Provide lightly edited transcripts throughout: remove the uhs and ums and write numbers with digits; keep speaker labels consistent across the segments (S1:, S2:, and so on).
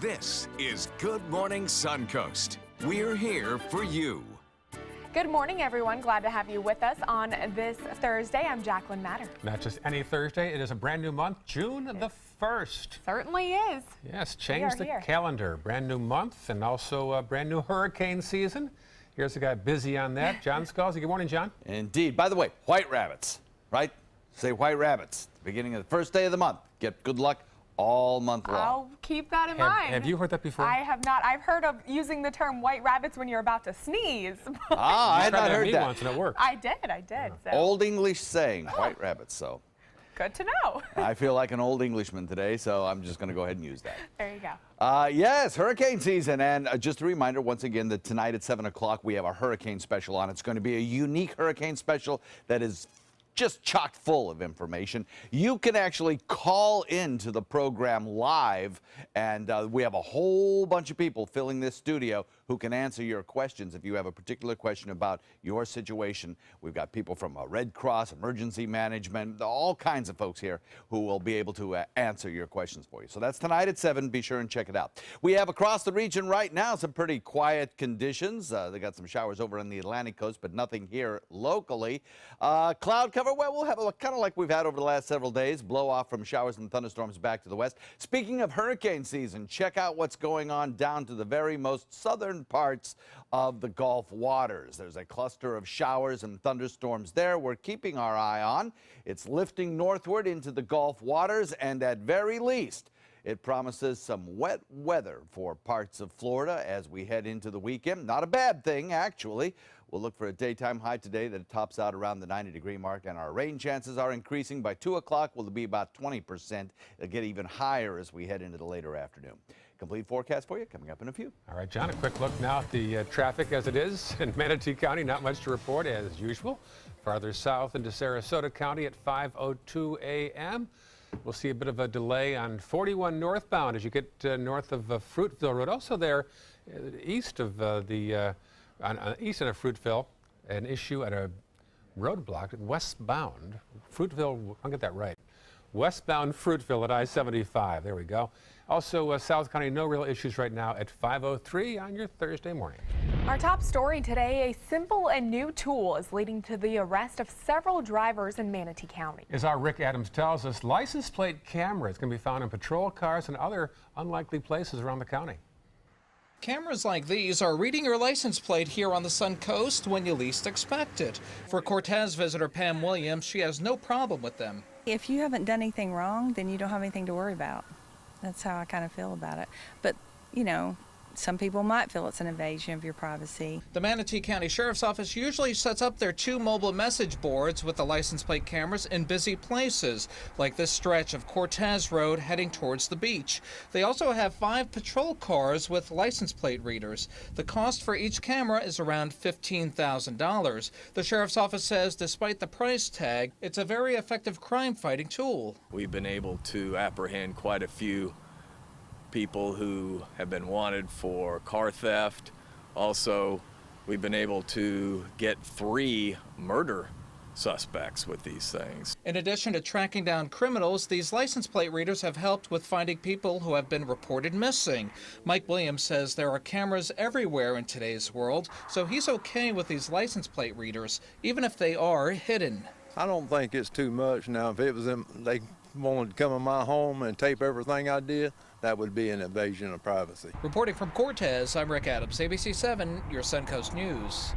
S1: This is Good Morning Suncoast. We're here for you.
S2: Good morning, everyone. Glad to have you with us on this Thursday. I'm Jacqueline Matter.
S3: Not just any Thursday. It is a brand new month, June the 1st.
S2: Certainly is.
S3: Yes, change the calendar. Brand new month and also a brand new hurricane season. Here's a guy busy on that. John Scalzi. Good morning, John.
S4: Indeed. By the way, white rabbits, right? Say white rabbits. Beginning of the first day of the month. Get good luck all month long.
S2: I'll keep that in mind.
S3: Have you heard that before?
S2: I have not. I've heard of using the term white rabbits when you're about to sneeze.
S4: I had not heard that.
S3: Once and it worked.
S2: I did. So.
S4: Old English saying, white rabbits, so.
S2: Good to know.
S4: I feel like an old Englishman today, so I'm just going to go ahead and use that.
S2: There you go.
S4: Yes, hurricane season. And just a reminder, once again, that tonight at 7 o'clock, we have a hurricane special on. It's going to be a unique hurricane special that is just chock full of information. You can actually call into the program live, and we have a whole bunch of people filling this studio who can answer your questions. If you have a particular question about your situation, we've got people from Red Cross, emergency management, all kinds of folks here who will be able to answer your questions for you. So that's tonight at 7. Be sure and check it out. We have across the region right now some pretty quiet conditions. They got some showers over on the Atlantic coast, but nothing here locally. Cloud cover, well, we'll have kind of like we've had over the last several days, blow off from showers and thunderstorms back to the west. Speaking of hurricane season, check out what's going on down to the very most southern parts of the Gulf waters. There's a cluster of showers and thunderstorms there we're keeping our eye on. It's lifting northward into the Gulf waters, and at very least, it promises some wet weather for parts of Florida as we head into the weekend. Not a bad thing, actually. We'll look for a daytime high today that tops out around the 90-degree mark, and our rain chances are increasing. By 2 o'clock, will be about 20%. It'll get even higher as we head into the later afternoon. Complete forecast for you coming up in a few.
S3: All right, John, a quick look now at the traffic as it is in Manatee County. Not much to report as usual. Farther south into Sarasota County at 5:02 a.m. We'll see a bit of a delay on 41 northbound as you get north of Fruitville Road. Also there, east of east of Fruitville, an issue at a roadblock westbound Fruitville. I'll get that right. Westbound Fruitville at I-75. There we go. Also, South County, no real issues right now at 5:03 on your Thursday morning.
S2: Our top story today, a simple and new tool is leading to the arrest of several drivers in Manatee County.
S3: As our Rick Adams tells us, license plate cameras can be found in patrol cars and other unlikely places around the county.
S5: Cameras like these are reading your license plate here on the Suncoast when you least expect it. For Cortez visitor Pam Williams, she has no problem with them.
S6: If you haven't done anything wrong, then you don't have anything to worry about. That's how I kind of feel about it. But, you know, some people might feel it's an invasion of your privacy.
S5: The Manatee County Sheriff's Office usually sets up their 2 mobile message boards with the license plate cameras in busy places, like this stretch of Cortez Road heading towards the beach. They also have 5 patrol cars with license plate readers. The cost for each camera is around $15,000. The Sheriff's Office says despite the price tag, it's a very effective crime-fighting tool.
S7: We've been able to apprehend quite a few people who have been wanted for car theft. Also, we've been able to get 3 murder suspects with these things.
S5: In addition to tracking down criminals, these license plate readers have helped with finding people who have been reported missing. Mike Williams says there are cameras everywhere in today's world, so he's okay with these license plate readers, even if they are hidden.
S8: I don't think it's too much. Now, if it was they wanted to come in my home and tape everything I did, that would be an invasion of privacy.
S5: Reporting from Cortez, I'm Rick Adams, ABC 7, your Suncoast News.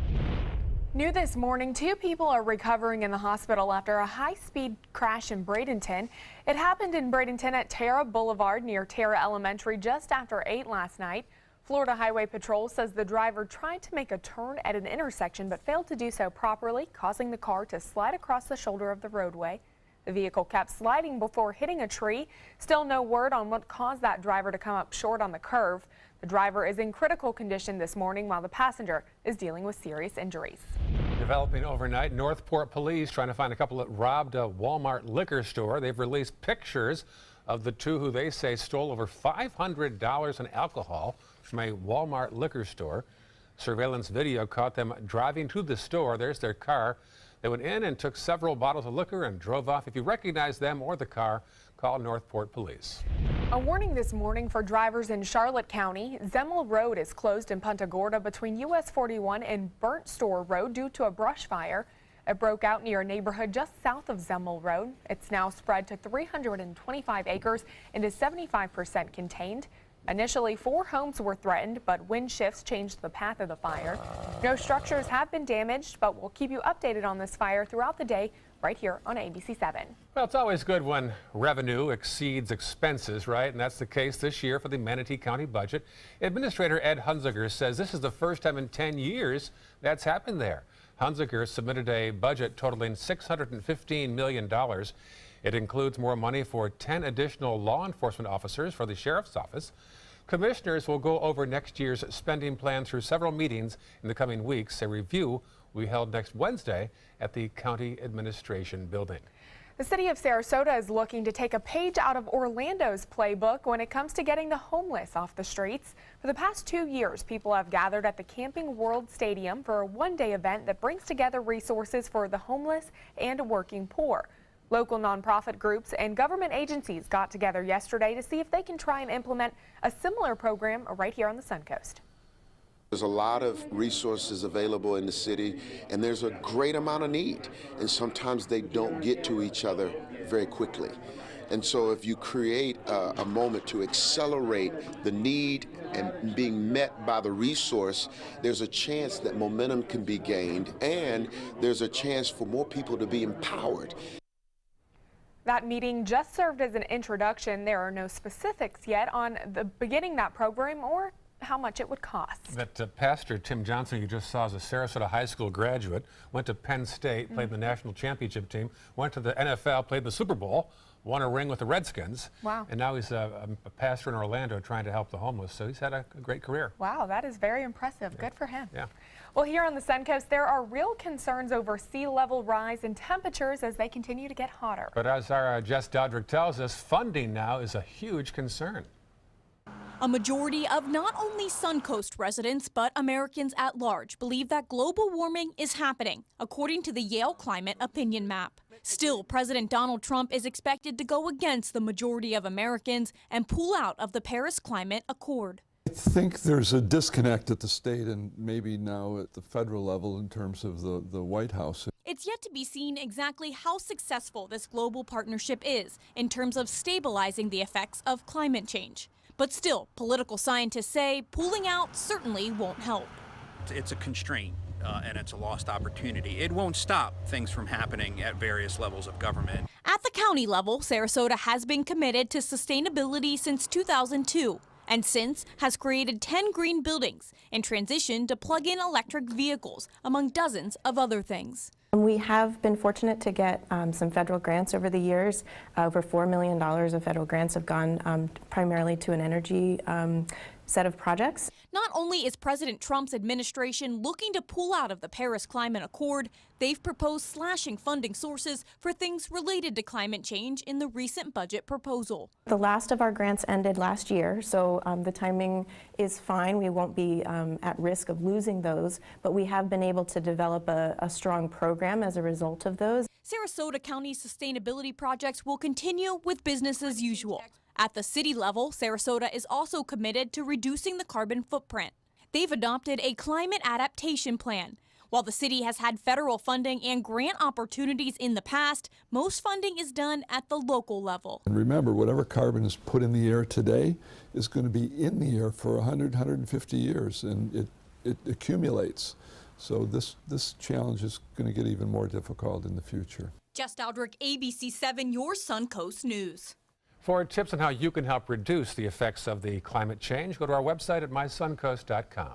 S2: New this morning, 2 people are recovering in the hospital after a high-speed crash in Bradenton. It happened in Bradenton at Terra Boulevard near Terra Elementary just after 8 last night. Florida Highway Patrol says the driver tried to make a turn at an intersection but failed to do so properly, causing the car to slide across the shoulder of the roadway. The vehicle kept sliding before hitting a tree. Still no word on what caused that driver to come up short on the curve. The driver is in critical condition this morning while the passenger is dealing with serious injuries.
S3: Developing overnight, Northport police trying to find a couple that robbed a Walmart liquor store. They've released pictures of the 2 who they say stole over $500 in alcohol from a Walmart liquor store. Surveillance video caught them driving to the store. There's their car. They went in and took several bottles of liquor and drove off. If you recognize them or the car, call Northport Police.
S2: A warning this morning for drivers in Charlotte County. Zemel Road is closed in Punta Gorda between US 41 and Burnt Store Road due to a brush fire. It broke out near a neighborhood just south of Zemel Road. It's now spread to 325 acres and is 75% contained. Initially, 4 homes were threatened, but wind shifts changed the path of the fire. No structures have been damaged, but we'll keep you updated on this fire throughout the day right here on ABC 7.
S3: Well, it's always good when revenue exceeds expenses, right? And that's the case this year for the Manatee County budget. Administrator Ed Hunziker says this is the first time in 10 years that's happened there. Hunziker submitted a budget totaling $615 million. It includes more money for 10 additional law enforcement officers for the sheriff's office. Commissioners will go over next year's spending plan through several meetings in the coming weeks. A review will be held next Wednesday at the County Administration Building.
S2: The city of Sarasota is looking to take a page out of Orlando's playbook when it comes to getting the homeless off the streets. For the past 2 years, people have gathered at the Camping World Stadium for a one-day event that brings together resources for the homeless and working poor. Local nonprofit groups and government agencies got together yesterday to see if they can try and implement a similar program right here on the Suncoast.
S9: There's a lot of resources available in the city, and there's a great amount of need, and sometimes they don't get to each other very quickly. And so if you create a moment to accelerate the need and being met by the resource, there's a chance that momentum can be gained, and there's a chance for more people to be empowered.
S2: That meeting just served as an introduction. There are no specifics yet on the beginning that program or how much it would cost.
S3: But Pastor Tim Johnson, you just saw, is a Sarasota High School graduate, went to Penn State, played the national championship team, went to the NFL, played the Super Bowl, won a ring with the Redskins. Wow. And now he's a pastor in Orlando trying to help the homeless. So he's had a great career. Wow,
S2: that is very impressive. Yeah. Good for him.
S3: Yeah.
S2: Well, here on the Suncoast, there are real concerns over sea level rise and temperatures as they continue to get hotter.
S3: But as our Jess Dodrick tells us, funding now is a huge concern.
S10: A majority of not only Suncoast residents, but Americans at large believe that global warming is happening, according to the Yale Climate Opinion Map. Still, President Donald Trump is expected to go against the majority of Americans and pull out of the Paris Climate Accord.
S11: I think there's a disconnect at the state and maybe now at the federal level in terms of the White House.
S10: It's yet to be seen exactly how successful this global partnership is in terms of stabilizing the effects of climate change. But still, political scientists say pulling out certainly won't help.
S12: It's a constraint and it's a lost opportunity. It won't stop things from happening at various levels of government.
S10: At the county level, Sarasota has been committed to sustainability since 2002. And since has created 10 green buildings and transitioned to plug-in electric vehicles, among dozens of other things.
S13: We have been fortunate to get some federal grants over the years. Over $4 million of federal grants have gone primarily to an energy set of projects.
S10: Not only is President Trump's administration looking to pull out of the Paris Climate Accord, they've proposed slashing funding sources for things related to climate change in the recent budget proposal.
S13: The last of our grants ended last year, so the timing is fine. We won't be at risk of losing those, but we have been able to develop a strong program as a result of those.
S10: Sarasota County's sustainability projects will continue with business as usual. At the city level, Sarasota is also committed to reducing the carbon footprint. They've adopted a climate adaptation plan. While the city has had federal funding and grant opportunities in the past, most funding is done at the local level.
S11: And remember, whatever carbon is put in the air today is going to be in the air for 100, 150 years, and it accumulates. So this challenge is going to get even more difficult in the future.
S10: Jess Dodrick, ABC 7, your Suncoast News.
S3: For tips on how you can help reduce the effects of the climate change, go to our website at mysuncoast.com.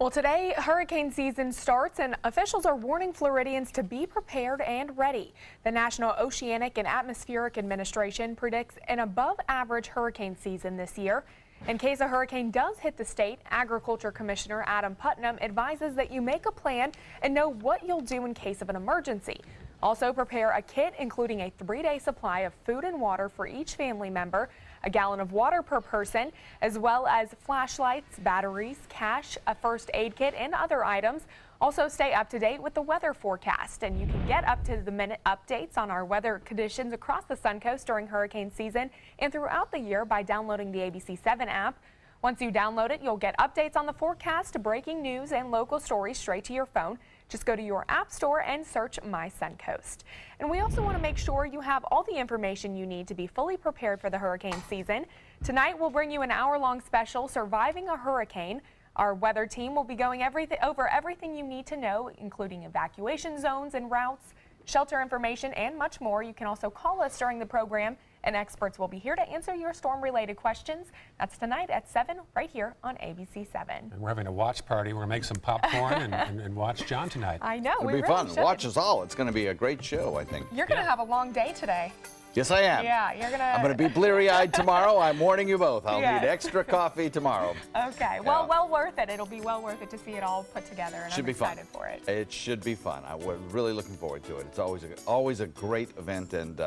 S2: Well, today, hurricane season starts, and officials are warning Floridians to be prepared and ready. The National Oceanic and Atmospheric Administration predicts an above-average hurricane season this year. In case a hurricane does hit the state, Agriculture Commissioner Adam Putnam advises that you make a plan and know what you'll do in case of an emergency. Also, prepare a kit including a 3-day supply of food and water for each family member, a gallon of water per person, as well as flashlights, batteries, cash, a first aid kit, and other items. Also, stay up to date with the weather forecast, and you can get up-to-the-minute updates on our weather conditions across the Suncoast during hurricane season and throughout the year by downloading the ABC7 app. Once you download it, you'll get updates on the forecast, breaking news, and local stories straight to your phone. Just go to your app store and search My Suncoast. And we also want to make sure you have all the information you need to be fully prepared for the hurricane season. Tonight, we'll bring you an hour-long special, Surviving a Hurricane. Our weather team will be going over everything you need to know, including evacuation zones and routes, shelter information, and much more. You can also call us during the program, and experts will be here to answer your storm-related questions. That's tonight at 7 right here on ABC7.
S3: And we're having a watch party. We're going to make some popcorn and watch John tonight.
S2: I know.
S4: It'll be fun. Watch us all. It's going to be a great show, I think.
S2: You're going to have a long day today.
S4: Yes, I am.
S2: Yeah, you're going to...
S4: I'm going to be bleary-eyed tomorrow. I'm warning you both. I'll
S2: Yes.
S4: need extra coffee tomorrow.
S2: Okay. Well, well worth it. It'll be well worth it to see it all put together, and
S4: Should
S2: I'm
S4: be
S2: excited
S4: fun.
S2: for it.
S4: It should be fun. We're really looking forward to it. It's always a great event, and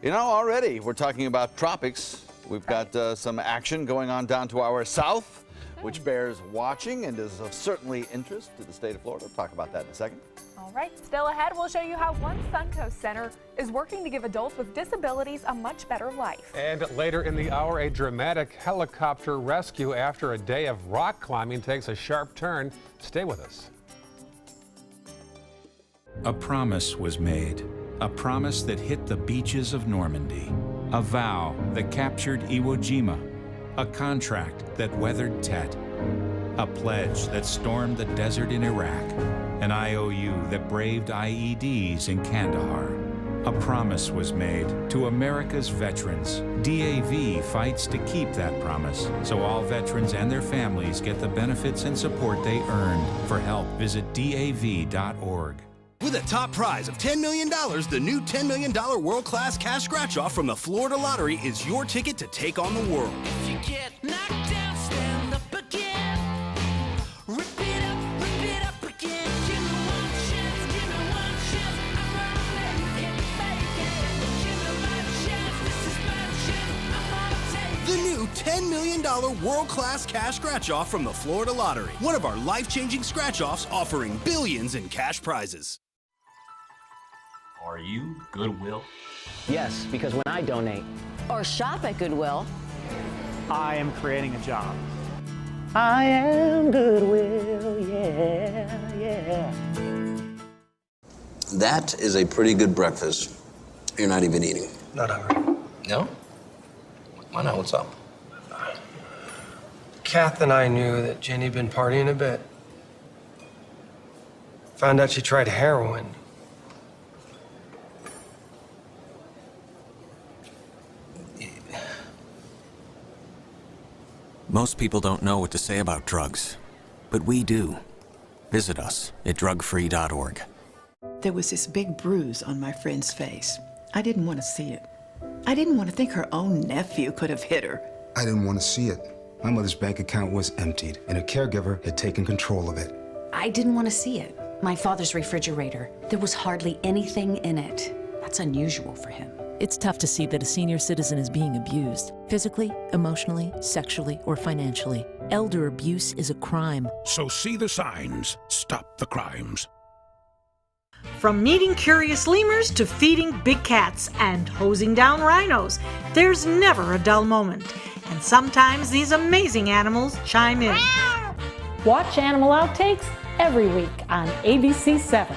S4: you know, already we're talking about tropics. We've got some action going on down to our south, which bears watching and is of certainly interest to the state of Florida. We'll talk about that in a second.
S2: All right, still ahead, we'll show you how one Suncoast Center is working to give adults with disabilities a much better life.
S3: And later in the hour, a dramatic helicopter rescue after a day of rock climbing takes a sharp turn. Stay with us.
S14: A promise was made, a promise that hit the beaches of Normandy, a vow that captured Iwo Jima, a contract that weathered Tet, a pledge that stormed the desert in Iraq, an IOU that braved IEDs in Kandahar. A promise was made to America's veterans. DAV fights to keep that promise, so all veterans and their families get the benefits and support they earned. For help, visit DAV.org.
S15: With a top prize of $10 million, the new $10 million world-class cash scratch-off from the Florida Lottery is your ticket to take on the world.
S16: If you get knocked down, stand up again. Rip it up again. Give me one chance, I'm gonna make it. Give me my chance, this is my chance, I'm gonna take it.
S15: The new $10 million world-class cash scratch-off from the Florida Lottery. One of our life-changing scratch-offs offering billions in cash prizes.
S17: Are you Goodwill?
S18: Yes, because when I donate
S19: or shop at Goodwill,
S17: I am creating a job.
S18: I am Goodwill, yeah.
S20: That is a pretty good breakfast. You're not even eating.
S17: Not hungry.
S20: No? Why not? What's up?
S17: Kath and I knew that Jenny'd been partying a bit. Found out she tried heroin.
S21: Most people don't know what to say about drugs, but we do. Visit us at drugfree.org.
S22: There was this big bruise on my friend's face. I didn't want to see it. I didn't want to think her own nephew could have hit her.
S23: I didn't want to see it. My mother's bank account was emptied, and a caregiver had taken control of it.
S24: I didn't want to see it. My father's refrigerator, there was hardly anything in it. That's unusual for him.
S25: It's tough to see that a senior citizen is being abused, physically, emotionally, sexually, or financially. Elder abuse is a crime.
S26: So see the signs, stop the crimes.
S27: From meeting curious lemurs to feeding big cats and hosing down rhinos, there's never a dull moment. And sometimes these amazing animals chime in.
S28: Watch Animal Outtakes every week on ABC7.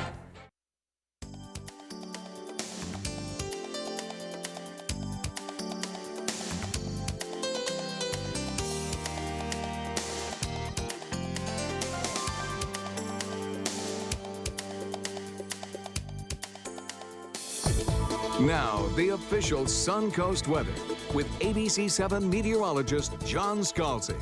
S1: Now, the official Suncoast weather with ABC7 meteorologist John Scalzi.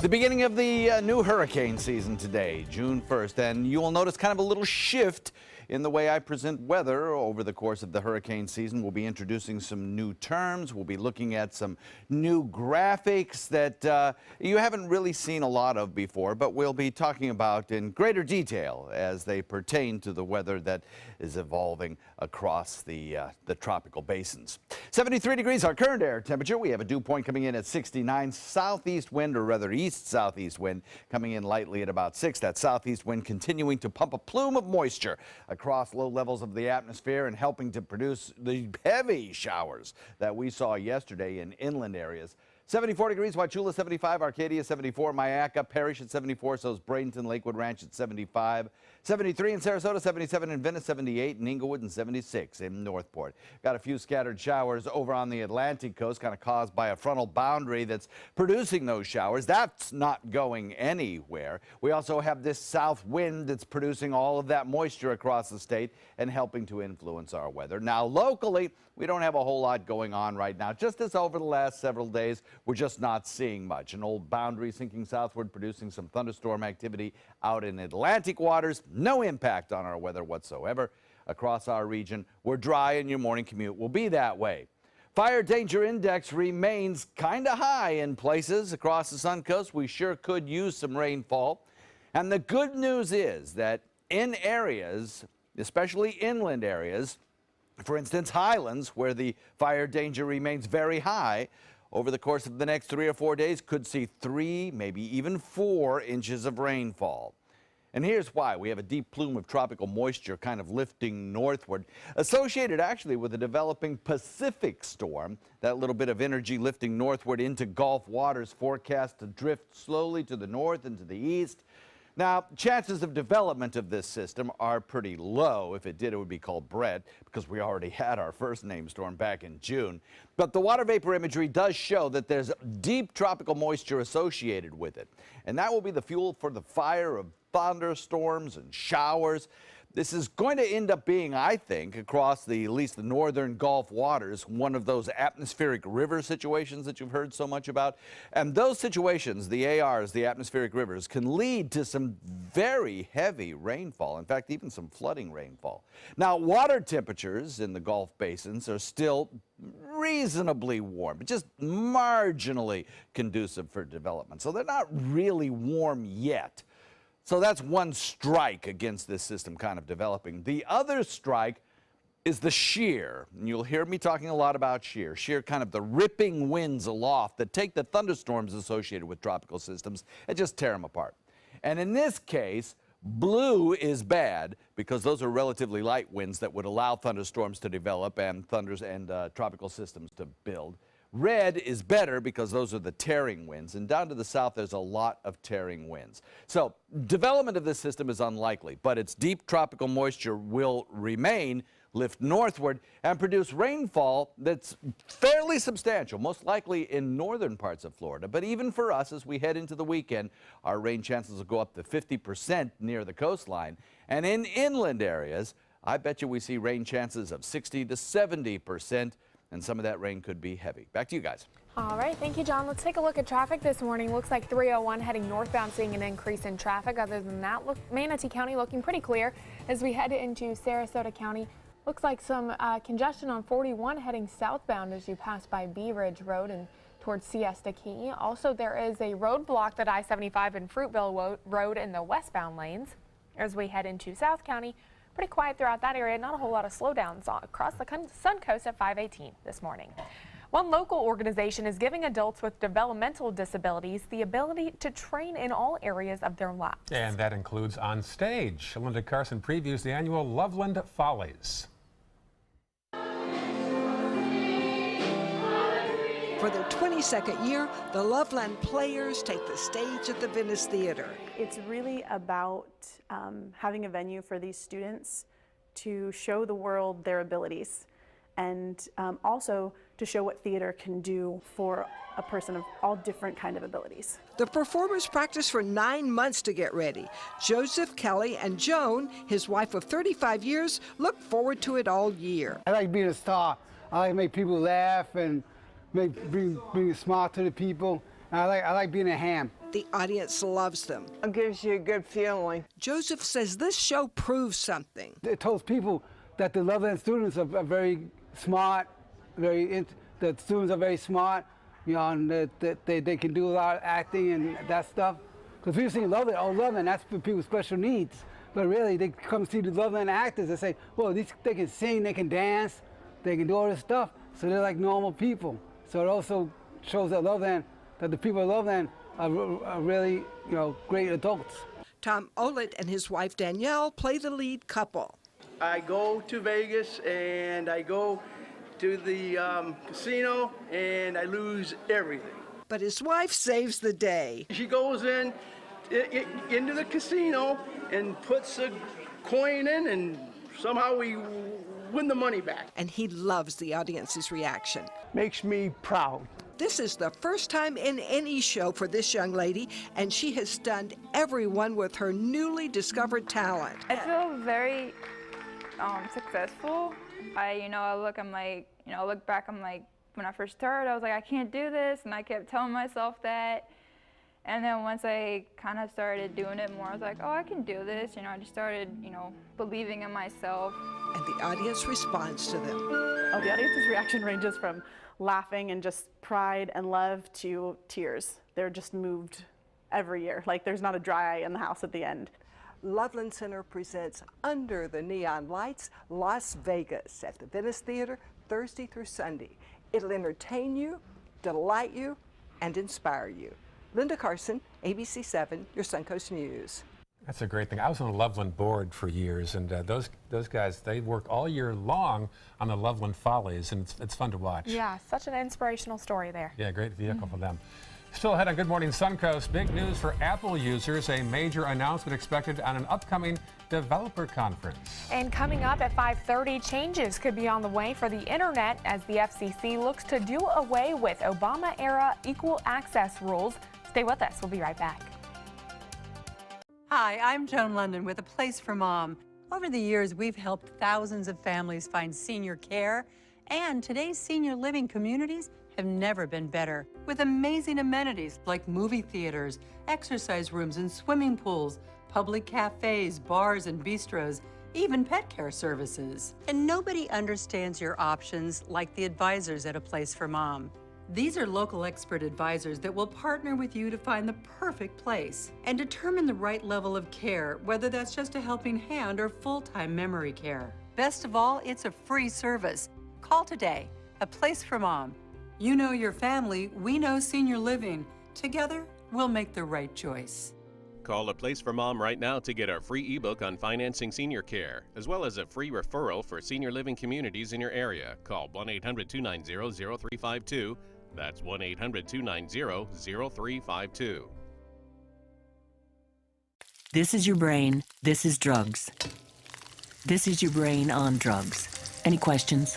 S4: The beginning of the new hurricane season today, June 1st, and you will notice kind of a little shift in the way I present weather over the course of the hurricane season. We'll be introducing some new terms. We'll be looking at some new graphics that you haven't really seen a lot of before, but we'll be talking about in greater detail as they pertain to the weather that is evolving across the tropical basins. 73 degrees our current air temperature. We have a dew point coming in at 69. Southeast wind, or rather east-southeast wind, coming in lightly at about 6. That southeast wind continuing to pump a plume of moisture across low levels of the atmosphere and helping to produce the heavy showers that we saw yesterday in inland areas. 74 degrees, Wauchula 75, Arcadia 74, Mayaca Parish at 74, so is Bradenton, Lakewood Ranch at 75, 73 in Sarasota, 77 in Venice, 78 in Inglewood, and 76 in Northport. Got a few scattered showers over on the Atlantic coast, kind of caused by a frontal boundary that's producing those showers. That's not going anywhere. We also have this south wind that's producing all of that moisture across the state and helping to influence our weather. Now, locally, we don't have a whole lot going on right now. Just as over the last several days, we're just not seeing much. An old boundary sinking southward, producing some thunderstorm activity out in Atlantic waters. No impact on our weather whatsoever. Across our region, we're dry and your morning commute will be that way. Fire danger index remains kind of high in places across the Suncoast. We sure could use some rainfall. And the good news is that in areas, especially inland areas, for instance, Highlands, where the fire danger remains very high, over the course of the next 3 or 4 days could see 3, maybe even 4 inches of rainfall. And here's why. We have a deep plume of tropical moisture kind of lifting northward, associated actually with a developing Pacific storm. That little bit of energy lifting northward into Gulf waters forecast to drift slowly to the north and to the east. Now, chances of development of this system are pretty low. If it did, it would be called Brett, because we already had our first named storm back in June. But the water vapor imagery does show that there's deep tropical moisture associated with it. And that will be the fuel for the fire of thunderstorms and showers. This is going to end up being, I think, across at least the northern Gulf waters, one of those atmospheric river situations that you've heard so much about. And those situations, the ARs, the atmospheric rivers, can lead to some very heavy rainfall. In fact, even some flooding rainfall. Now, water temperatures in the Gulf basins are still reasonably warm, but just marginally conducive for development. So they're not really warm yet. So that's one strike against this system kind of developing. The other strike is the shear. And you'll hear me talking a lot about shear. Shear, kind of the ripping winds aloft that take the thunderstorms associated with tropical systems and just tear them apart. And in this case, blue is bad because those are relatively light winds that would allow thunderstorms to develop and tropical systems to build. Red is better because those are the tearing winds, and down to the south there's a lot of tearing winds. So development of this system is unlikely, but its deep tropical moisture will remain, lift northward, and produce rainfall that's fairly substantial, most likely in northern parts of Florida. But even for us, as we head into the weekend, our rain chances will go up to 50% near the coastline. And in inland areas, I bet you we see rain chances of 60 to 70%. And some of that rain could be heavy. Back to you guys.
S2: All right, thank you, John. Let's take a look at traffic this morning. Looks like 301 heading northbound, seeing an increase in traffic. Other than that, Manatee County looking pretty clear as we head into Sarasota County. Looks like some congestion on 41 heading southbound as you pass by Bee Ridge Road and towards Siesta Key. Also, there is a roadblock at I-75 and Fruitville Road in the westbound lanes as we head into South County. Pretty quiet throughout that area. Not a whole lot of slowdowns across the Suncoast at 518 this morning. One local organization is giving adults with developmental disabilities the ability to train in all areas of their lives.
S3: And that includes on stage. Linda Carson previews the annual Loveland Follies.
S5: For their 22nd year, the Loveland Players take the stage at the Venice Theater.
S6: It's really about having a venue for these students to show the world their abilities and also to show what theater can do for a person of all different kind of abilities.
S5: The performers practice for 9 months to get ready. Joseph, Kelly, and Joan, his wife of 35 years, look forward to it all year.
S7: I like being a star. I like to make people laugh and bring a smile to the people. I like being a ham.
S5: The audience loves them.
S7: It gives you a good feeling.
S5: Joseph says this show proves something.
S7: It tells people that the Loveland students are very smart, the students are very smart, you know, and that they can do a lot of acting and that stuff. Because we've seen Loveland, that's for people with special needs. But really, they come see the Loveland actors and say, well, they can sing, they can dance, they can do all this stuff. So they're like normal people. So it also shows that Loveland, that the people of Loveland are really, you know, great adults.
S5: Tom Olet and his wife Danielle play the lead couple.
S8: I go to Vegas and I go to the casino and I lose everything.
S5: But his wife saves the day.
S8: She goes into the casino and puts a coin in, and somehow we win the money back.
S5: And he loves the audience's reaction.
S8: Makes me proud.
S5: This is the first time in any show for this young lady, and she has stunned everyone with her newly discovered talent.
S9: I feel very successful. I look back, I'm like, when I first started, I was like, I can't do this, and I kept telling myself that. And then once I kind of started doing it more, I was like, oh, I can do this. You know, I just started, believing in myself.
S5: And the audience responds to them.
S6: Oh, the audience's reaction ranges from laughing and just pride and love to tears. They're just moved every year. Like, there's not a dry eye in the house at the end.
S5: Loveland Center presents Under the Neon Lights, Las Vegas at the Venice Theater, Thursday through Sunday. It'll entertain you, delight you, and inspire you. Linda Carson, ABC 7, your Suncoast News.
S3: That's a great thing. I was on the Loveland board for years, and those guys, they work all year long on the Loveland Follies, and it's fun to watch.
S2: Yeah, such an inspirational story there.
S3: Yeah, great vehicle for them. Still ahead on Good Morning Suncoast, big news for Apple users, a major announcement expected on an upcoming developer conference.
S2: And coming up at 5:30, changes could be on the way for the internet as the FCC looks to do away with Obama-era equal access rules. Stay with us. We'll be right back.
S10: Hi, I'm Joan London with A Place for Mom. Over the years, we've helped thousands of families find senior care, and today's senior living communities have never been better. With amazing amenities like movie theaters, exercise rooms and swimming pools, public cafes, bars and bistros, even pet care services. And nobody understands your options like the advisors at A Place for Mom. These are local expert advisors that will partner with you to find the perfect place and determine the right level of care, whether that's just a helping hand or full-time memory care. Best of all, it's a free service. Call today. A Place for Mom. You know your family, we know senior living. Together, we'll make the right choice.
S11: Call A Place for Mom right now to get our free ebook on financing senior care, as well as a free referral for senior living communities in your area. Call 1-800-290-0352. That's 1-800-290-0352.
S12: This is your brain. This is drugs. This is your brain on drugs. Any questions?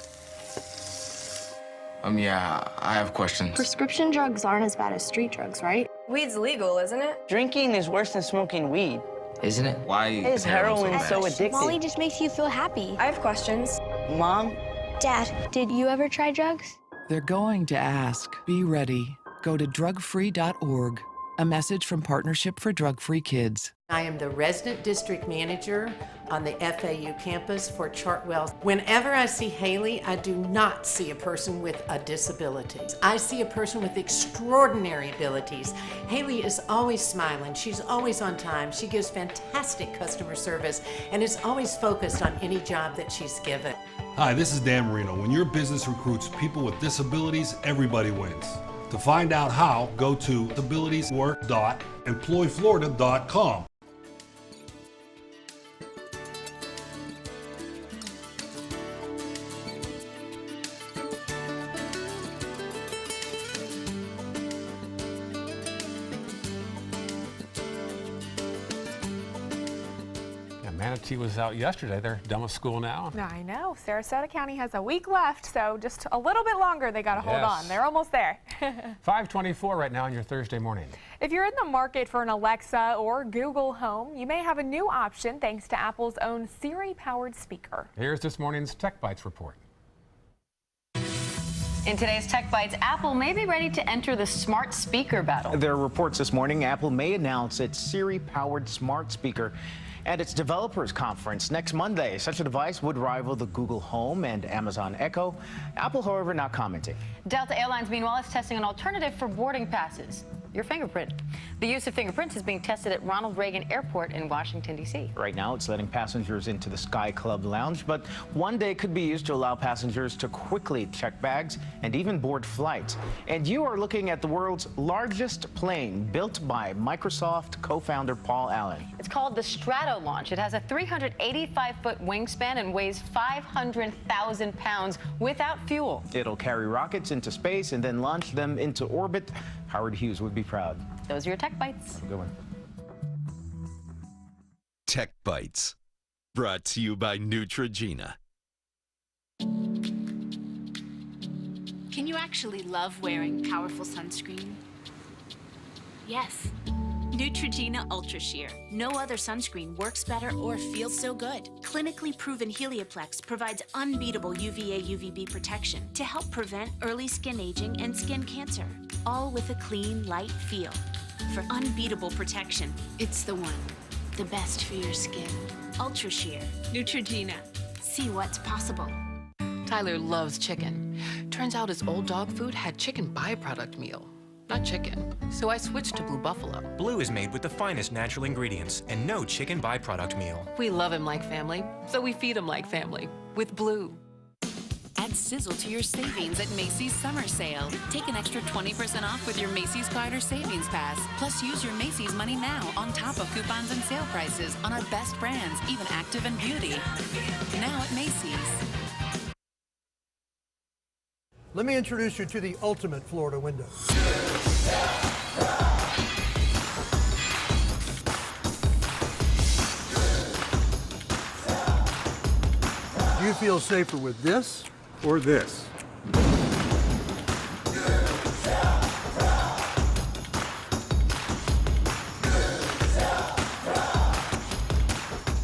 S13: Yeah, I have questions.
S14: Prescription drugs aren't as bad as street drugs, right?
S29: Weed's legal, isn't it?
S30: Drinking is worse than smoking weed.
S13: Isn't it? Why
S30: is heroin so addictive?
S14: Molly just makes you feel happy.
S29: I have questions.
S30: Mom?
S14: Dad, did you ever try drugs?
S31: They're going to ask. Be ready. Go to drugfree.org. A message from Partnership for Drug-Free Kids.
S32: I am the resident district manager on the FAU campus for Chartwell. Whenever I see Haley, I do not see a person with a disability. I see a person with extraordinary abilities. Haley is always smiling. She's always on time. She gives fantastic customer service and is always focused on any job that she's given.
S33: Hi, this is Dan Marino. When your business recruits people with disabilities, everybody wins. To find out how, go to disabilitieswork.employflorida.com.
S3: Manatee was out yesterday. They're done with school now.
S2: I know. Sarasota County has a week left, so just a little bit longer they got to hold on. They're almost there.
S3: 5:24 right now on your Thursday morning.
S2: If you're in the market for an Alexa or Google Home, you may have a new option thanks to Apple's own Siri-powered speaker.
S3: Here's this morning's Tech Bites report.
S15: In today's Tech Bites, Apple may be ready to enter the smart speaker battle.
S16: There are reports this morning Apple may announce its Siri-powered smart speaker at its developers conference next Monday. Such a device would rival the Google Home and Amazon Echo. Apple, however, not commenting.
S15: Delta Airlines, meanwhile, is testing an alternative for boarding passes. Your fingerprint. The use of fingerprints is being tested at Ronald Reagan Airport in Washington, D.C.
S16: Right now, it's letting passengers into the Sky Club Lounge, but one day could be used to allow passengers to quickly check bags and even board flights. And you are looking at the world's largest plane built by Microsoft co-founder Paul Allen.
S15: It's called the Strato Launch. It has a 385-foot wingspan and weighs 500,000 pounds without fuel.
S16: It'll carry rockets into space and then launch them into orbit. Howard Hughes would be proud.
S15: Those are your Tech Bites.
S16: Good one.
S17: Tech Bites, brought to you by Neutrogena.
S18: Can you actually love wearing powerful sunscreen? Yes. Neutrogena Ultra Sheer. No other sunscreen works better or feels so good. Clinically proven Helioplex provides unbeatable UVA/UVB protection to help prevent early skin aging and skin cancer. All with a clean, light feel. For unbeatable protection, it's the one. The best for your skin. Ultra Sheer. Neutrogena. See what's possible.
S19: Tyler loves chicken. Turns out his old dog food had chicken byproduct meal, not chicken. So I switched to Blue Buffalo.
S20: Blue is made with the finest natural ingredients and no chicken byproduct meal.
S19: We love him like family, so we feed him like family with Blue.
S28: Add sizzle to your savings at Macy's Summer Sale. Take an extra 20% off with your Macy's Carter Savings Pass. Plus, use your Macy's money now on top of coupons and sale prices on our best brands, even Active and Beauty. Now at Macy's.
S21: Let me introduce you to the ultimate Florida window. Do you feel safer with this or this?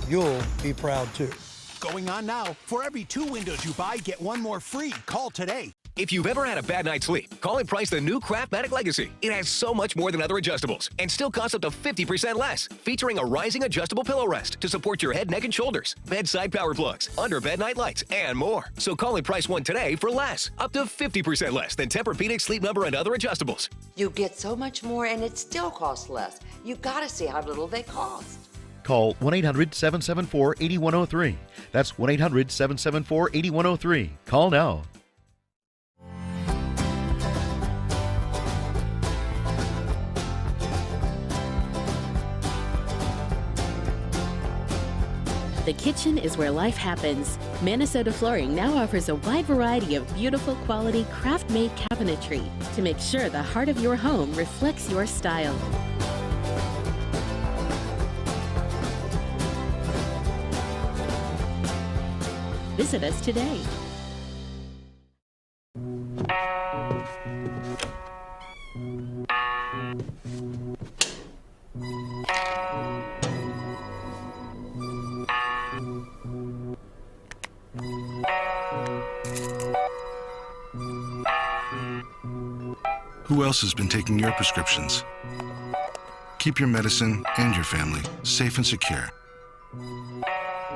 S21: You'll be proud too.
S22: Going on now. For every 2 windows you buy, get 1 more free. Call today.
S23: If you've ever had a bad night's sleep, call and price the new Craftmatic Legacy. It has so much more than other adjustables and still costs up to 50% less. Featuring a rising adjustable pillow rest to support your head, neck, and shoulders, bedside power plugs, under bed night lights, and more. So call and price one today for less. Up to 50% less than Tempur-Pedic, Sleep Number, and other adjustables.
S24: You get so much more and it still costs less. You gotta see how little they cost.
S25: Call 1-800-774-8103. That's 1-800-774-8103. Call now.
S28: The kitchen is where life happens. Minnesota Flooring now offers a wide variety of beautiful quality craft-made cabinetry to make sure the heart of your home reflects your style. Visit us today.
S26: Who else has been taking your prescriptions? Keep your medicine and your family safe and secure.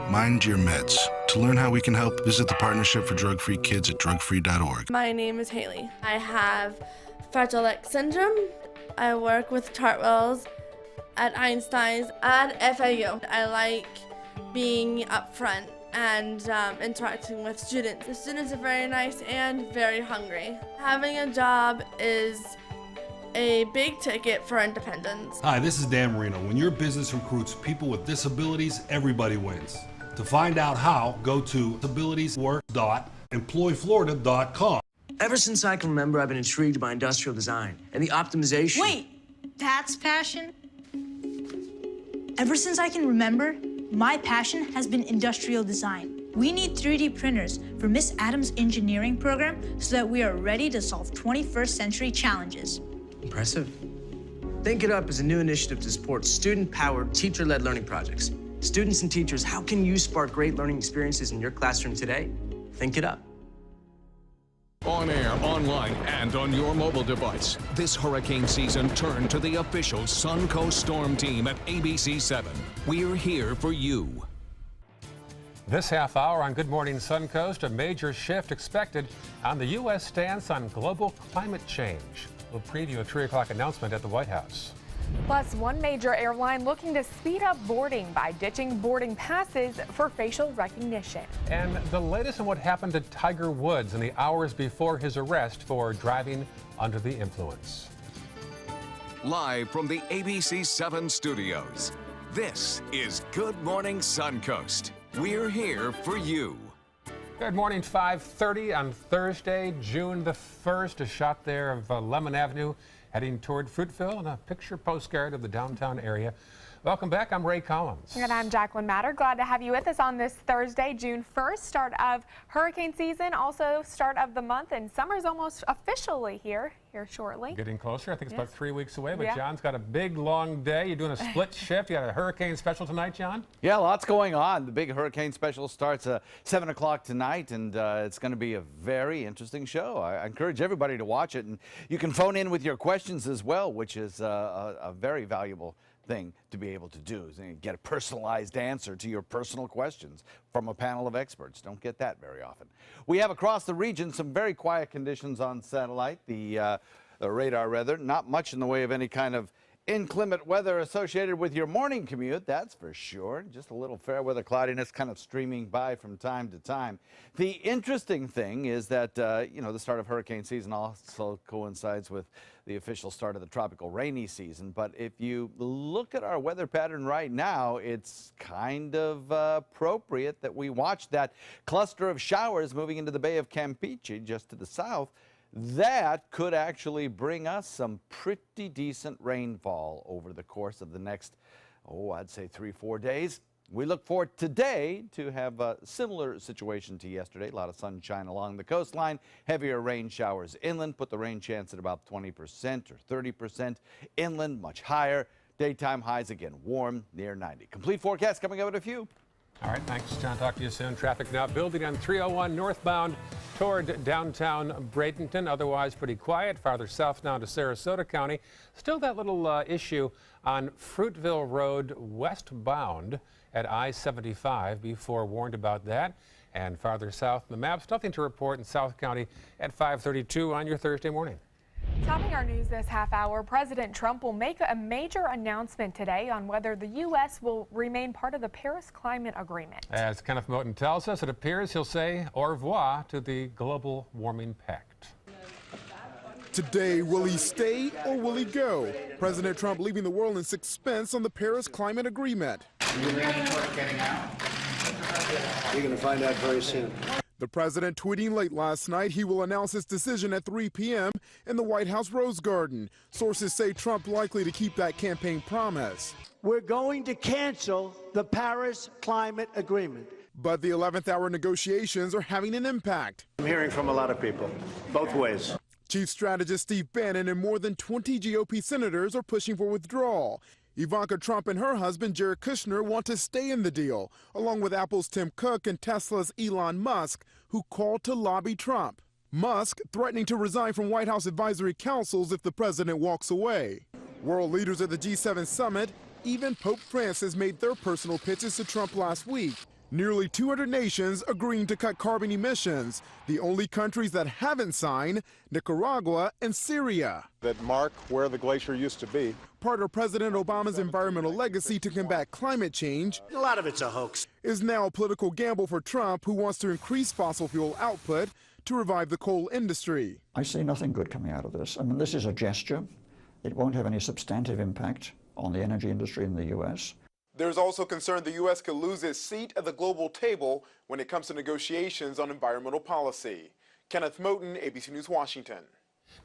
S26: Mind your meds. To learn how we can help, visit the Partnership for Drug-Free Kids at drugfree.org.
S27: My name is Haley. I have Fragile X syndrome. I work with Chartwells at Einstein's and FAU. I like being up front and interacting with students. The students are very nice and very hungry. Having a job is a big ticket for independence.
S33: Hi, this is Dan Marino. When your business recruits people with disabilities, everybody wins. To find out how, go to disabilitieswork.employflorida.com.
S34: Ever since I can remember, I've been intrigued by industrial design and the optimization.
S35: Wait, that's passion? Ever since I can remember, my passion has been industrial design. We need 3D printers for Miss Adams' engineering program so that we are ready to solve 21st century challenges.
S34: Impressive. Think It Up is a new initiative to support student-powered, teacher-led learning projects. Students and teachers, how can you spark great learning experiences in your classroom today? Think It Up.
S1: On air, online, and on your mobile device, this hurricane season turn to the official Suncoast Storm Team at ABC7. We're here for you.
S3: This half hour on Good Morning Suncoast, a major shift expected on the U.S. stance on global climate change. We'll preview a 3 o'clock announcement at the White House.
S2: Plus, one major airline looking to speed up boarding by ditching boarding passes for facial recognition.
S3: And the latest on what happened to Tiger Woods in the hours before his arrest for driving under the influence.
S1: Live from the ABC7 studios, this is Good Morning Suncoast. We're here for you.
S3: Good morning, 5:30 on Thursday, June the 1st. A shot there of Lemon Avenue heading toward Fruitville and a picture postcard of the downtown area. Welcome back. I'm Ray Collins.
S2: And I'm Jacqueline Matter. Glad to have you with us on this Thursday, June 1st, start of hurricane season, also start of the month, and summer's almost officially here shortly.
S3: Getting closer. I think it's about 3 weeks away, but
S2: Yeah.
S3: John's got a big, long day. You're doing a split shift. You got a hurricane special tonight, John?
S4: Yeah, lots going on. The big hurricane special starts at 7 o'clock tonight, and it's going to be a very interesting show. I encourage everybody to watch it, and you can phone in with your questions as well, which is a very valuable thing to be able to do, is get a personalized answer to your personal questions from a panel of experts. Don't get that very often. We have across the region some very quiet conditions on satellite, the radar rather, not much in the way of any kind of inclement weather associated with your morning commute, that's for sure. Just a little fair weather cloudiness kind of streaming by from time to time. The interesting thing is that, the start of hurricane season also coincides with the official start of the tropical rainy season. But if you look at our weather pattern right now, it's kind of appropriate that we watch that cluster of showers moving into the Bay of Campeche just to the south. That could actually bring us some pretty decent rainfall over the course of the next, I'd say 3-4 days. We look forward today to have a similar situation to yesterday. A lot of sunshine along the coastline, heavier rain showers inland, put the rain chance at about 20% or 30%. Inland, much higher. Daytime highs again warm, near 90. Complete forecast coming up in a few.
S3: All right, thanks, John. Talk to you soon. Traffic now building on 301 northbound toward downtown Bradenton. Otherwise pretty quiet. Farther south now to Sarasota County. Still that little issue on Fruitville Road westbound at I-75. Be forewarned about that. And farther south in the maps, nothing to report in South County at 5:32 on your Thursday morning.
S2: Topping our news this half hour, President Trump will make a major announcement today on whether the U.S. will remain part of the Paris Climate Agreement.
S3: As Kenneth Moten tells us, it appears he'll say au revoir to the global warming pact.
S5: Today, will he stay or will he go? President Trump leaving the world in suspense on the Paris Climate Agreement.
S6: You're going to find out very soon.
S5: The president tweeting late last night he will announce his decision at 3 p.m. in the White House Rose Garden. Sources say Trump likely to keep that campaign promise.
S7: We're going to cancel the Paris Climate Agreement.
S5: But the 11th hour negotiations are having an impact.
S6: I'm hearing from a lot of people, both ways.
S5: Chief strategist Steve Bannon and more than 20 GOP senators are pushing for withdrawal. Ivanka Trump and her husband Jared Kushner want to stay in the deal, along with Apple's Tim Cook and Tesla's Elon Musk, who called to lobby Trump. Musk threatening to resign from White House advisory councils if the president walks away. World leaders at the G7 summit, even Pope Francis made their personal pitches to Trump last week. Nearly 200 nations agreeing to cut carbon emissions. The only countries that haven't signed, Nicaragua and Syria.
S8: That mark where the glacier used to be.
S5: Part of President Obama's environmental legacy to combat climate change.
S7: A lot of it's a hoax.
S5: Is now a political gamble for Trump, who wants to increase fossil fuel output to revive the coal industry.
S9: I see nothing good coming out of this. I mean, this is a gesture. It won't have any substantive impact on the energy industry in the U.S.
S5: There's also concern the U.S. could lose its seat at the global table when it comes to negotiations on environmental policy. Kenneth Moten, ABC News, Washington.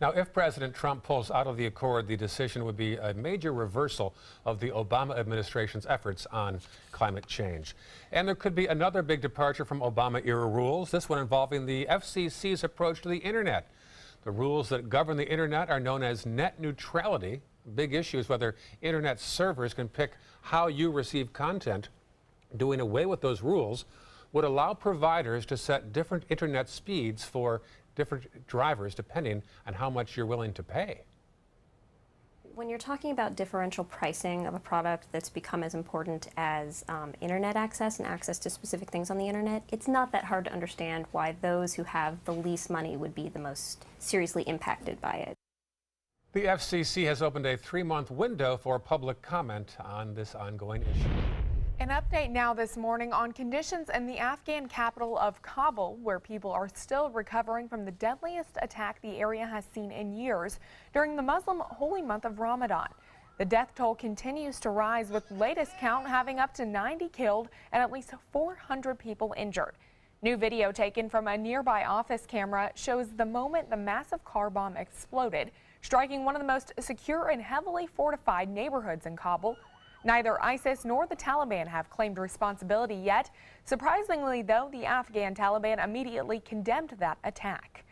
S3: Now, if President Trump pulls out of the accord, the decision would be a major reversal of the Obama administration's efforts on climate change. And there could be another big departure from Obama-era rules, this one involving the FCC's approach to the Internet. The rules that govern the Internet are known as net neutrality. Big issue is whether Internet servers can pick how you receive content. Doing away with those rules would allow providers to set different Internet speeds for different drivers depending on how much you're willing to pay.
S10: When you're talking about differential pricing of a product that's become as important as internet access and access to specific things on the internet, it's not that hard to understand why those who have the least money would be the most seriously impacted by it.
S3: The FCC has opened a 3-month window for public comment on this ongoing issue.
S2: An update now this morning on conditions in the Afghan capital of Kabul, where people are still recovering from the deadliest attack the area has seen in years during the Muslim holy month of Ramadan. The death toll continues to rise, with the latest count having up to 90 killed and at least 400 people injured. New video taken from a nearby office camera shows the moment the massive car bomb exploded, striking one of the most secure and heavily fortified neighborhoods in Kabul. Neither ISIS nor the Taliban have claimed responsibility yet. Surprisingly, though, the Afghan Taliban immediately condemned that attack.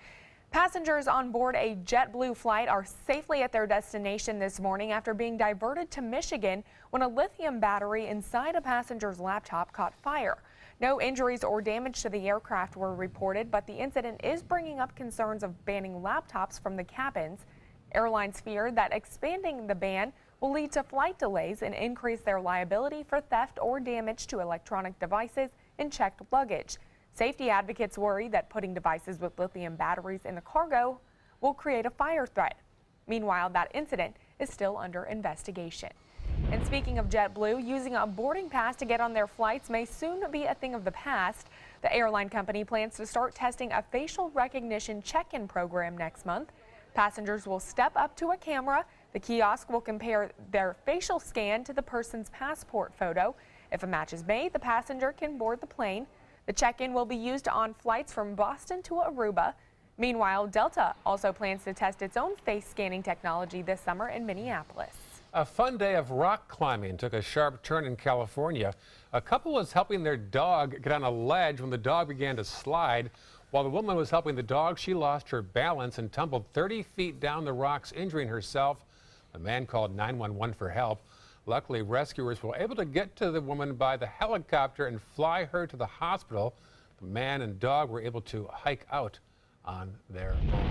S2: Passengers on board a JetBlue flight are safely at their destination this morning after being diverted to Michigan when a lithium battery inside a passenger's laptop caught fire. No injuries or damage to the aircraft were reported, but the incident is bringing up concerns of banning laptops from the cabins. Airlines fear that expanding the ban will lead to flight delays and increase their liability for theft or damage to electronic devices and checked luggage. Safety advocates worry that putting devices with lithium batteries in the cargo will create a fire threat. Meanwhile, that incident is still under investigation. And speaking of JetBlue, using a boarding pass to get on their flights may soon be a thing of the past. The airline company plans to start testing a facial recognition check-in program next month. Passengers will step up to a camera. The kiosk will compare their facial scan to the person's passport photo. If a match is made, the passenger can board the plane. The check-in will be used on flights from Boston to Aruba. Meanwhile, Delta also plans to test its own face scanning technology this summer in Minneapolis.
S3: A fun day of rock climbing took a sharp turn in California. A couple was helping their dog get on a ledge when the dog began to slide. While the woman was helping the dog, she lost her balance and tumbled 30 feet down the rocks, injuring herself. The man called 911 for help. Luckily, rescuers were able to get to the woman by the helicopter and fly her to the hospital. The man and dog were able to hike out on their own.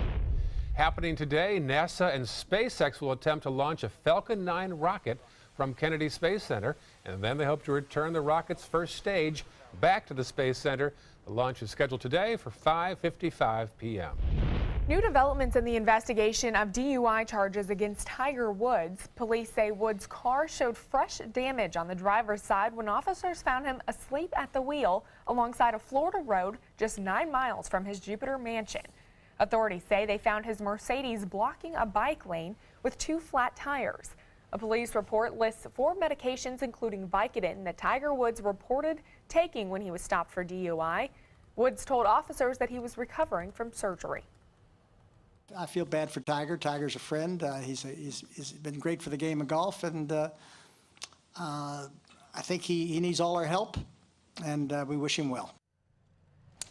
S3: Happening today, NASA and SpaceX will attempt to launch a Falcon 9 rocket from Kennedy Space Center, and then they hope to return the rocket's first stage back to the Space Center. The launch is scheduled today for 5:55 p.m.
S2: New developments in the investigation of DUI charges against Tiger Woods. Police say Woods' car showed fresh damage on the driver's side when officers found him asleep at the wheel alongside a Florida road just 9 miles from his Jupiter mansion. Authorities say they found his Mercedes blocking a bike lane with 2 flat tires. A police report lists 4 medications, including Vicodin, that Tiger Woods reported taking when he was stopped for DUI. Woods told officers that he was recovering from surgery.
S7: I feel bad for Tiger. Tiger's a friend. He's been great for the game of golf, and I think he needs all our help, and we wish him well.